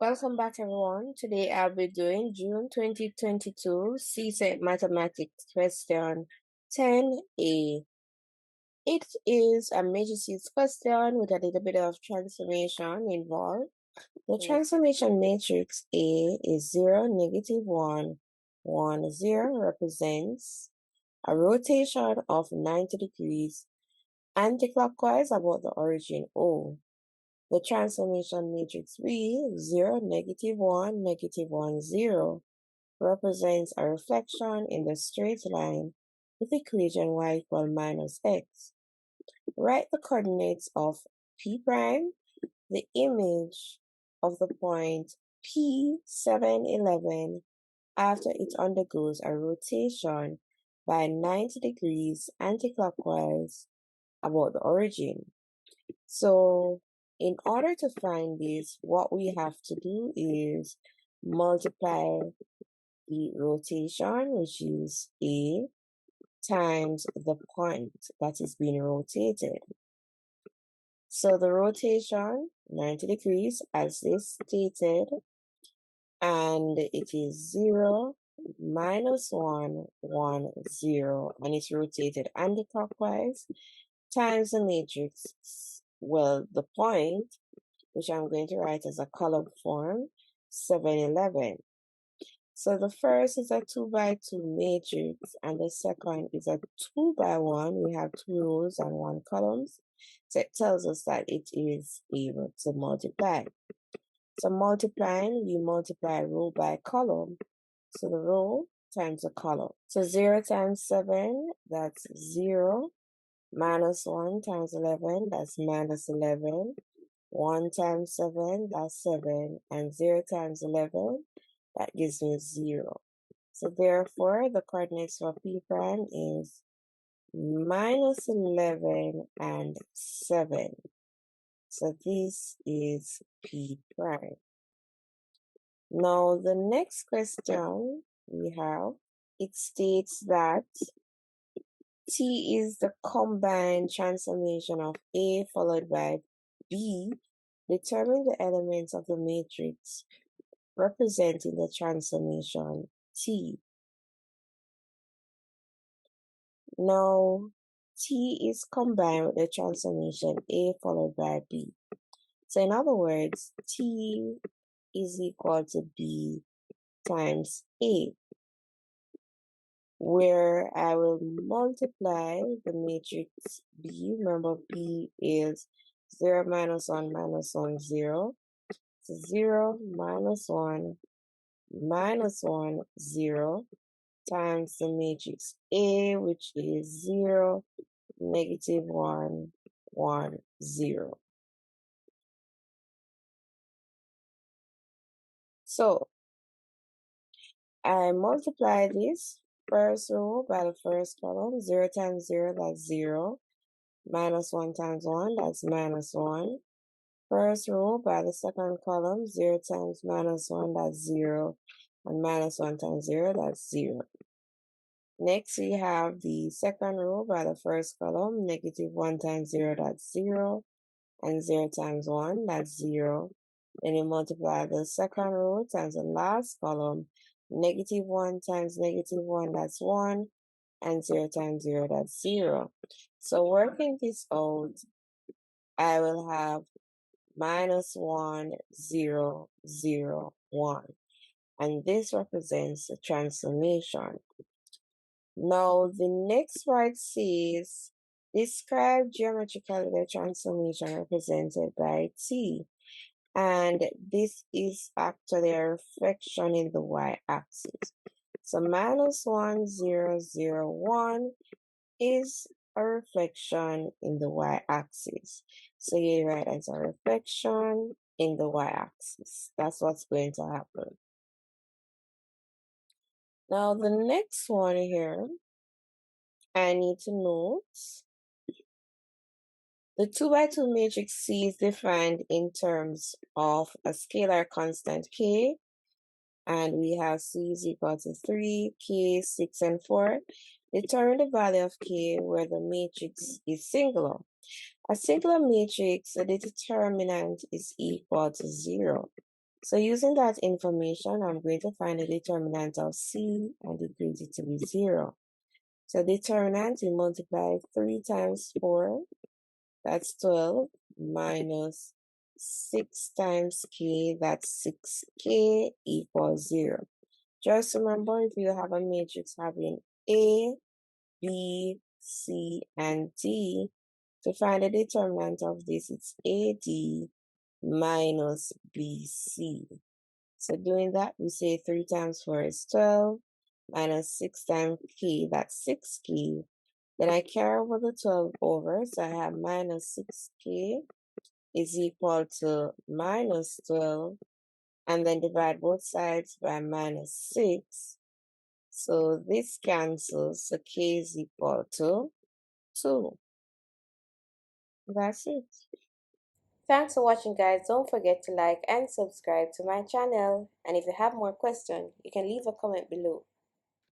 Welcome back, everyone. Today I'll be doing June 2022 Csec Mathematics question 10A. It is a matrices question with a little bit of transformation involved. The transformation matrix A is 0, negative 1, 1, 0 represents a rotation of 90 degrees anticlockwise about the origin O. The transformation matrix B, 0, negative 1, negative 1, 0, represents a reflection in the straight line with equation y equal minus x. Write the coordinates of P prime, the image of the point P711 after it undergoes a rotation by 90 degrees anticlockwise about the origin. So in order to find this, what we have to do is multiply the rotation, which is A, times the point that is being rotated. So the rotation, 90 degrees, as is stated, and it is 0, minus 1, 1, 0, and it's rotated anticlockwise, times the matrix, well, the point, which I'm going to write as a column form, 711. So the first is a 2 by 2 matrix, and the second is a 2 by 1. We have 2 rows and 1 columns. So it tells us that it is able to multiply. So multiplying, we multiply row by column. So the row times the column. So 0 times 7, that's 0. Minus 1 times 11, that's minus 11. 1 times 7, that's 7. And 0 times 11, that gives me 0. So therefore, the coordinates for P prime is minus 11 and 7. So this is P prime. Now, the next question we have, it states that T is the combined transformation of A followed by B. Determine the elements of the matrix representing the transformation T. Now, T is combined with the transformation A followed by B. So in other words, T is equal to B times A, where I will multiply the matrix B. Remember, B is 0, minus 1, minus 1, 0. So 0, minus 1, minus 1, 0, times the matrix A, which is 0, negative 1, 1, 0. So I multiply this first row by the first column. 0 times 0, that's 0. Minus 1 times 1, that's minus 1. First row by the second column. 0 times minus 1, that's 0. And minus 1 times 0, that's 0. Next, we have the second row by the first column. Negative 1 times 0, that's 0. And 0 times 1, that's 0. Then you multiply the second row times the last column. Negative 1 times negative 1, that's 1. And 0 times 0, that's 0. So working this out, I will have minus 1, 0, 0, 1. And this represents the transformation. Now, the next part says, describe geometrically the transformation represented by T. And this is actually a reflection in the y-axis. So minus 1, 0, 0, 1 is a reflection in the y-axis. So you write as a reflection in the y-axis. That's what's going to happen. Now the next one here, I need to note the 2 by 2 matrix C is defined in terms of a scalar constant K, and we have C is equal to 3, K, 6, and 4. Determine the value of K where the matrix is singular. A singular matrix, the determinant is equal to 0. So using that information, I'm going to find the determinant of C and decrease it to be 0. So determinant, we multiply 3 times 4, that's 12, minus 6 times k, that's 6k, equals 0. Just remember, if you have a matrix having A, B, C, and D, to find the determinant of this, it's AD minus BC. So doing that, we say 3 times 4 is 12, minus 6 times k, that's 6k. Then I carry over the 12 over, so I have minus 6k is equal to minus 12, and then divide both sides by minus 6. So this cancels, so k is equal to 2. That's it. Thanks for watching, guys. Don't forget to like and subscribe to my channel. And if you have more questions, you can leave a comment below.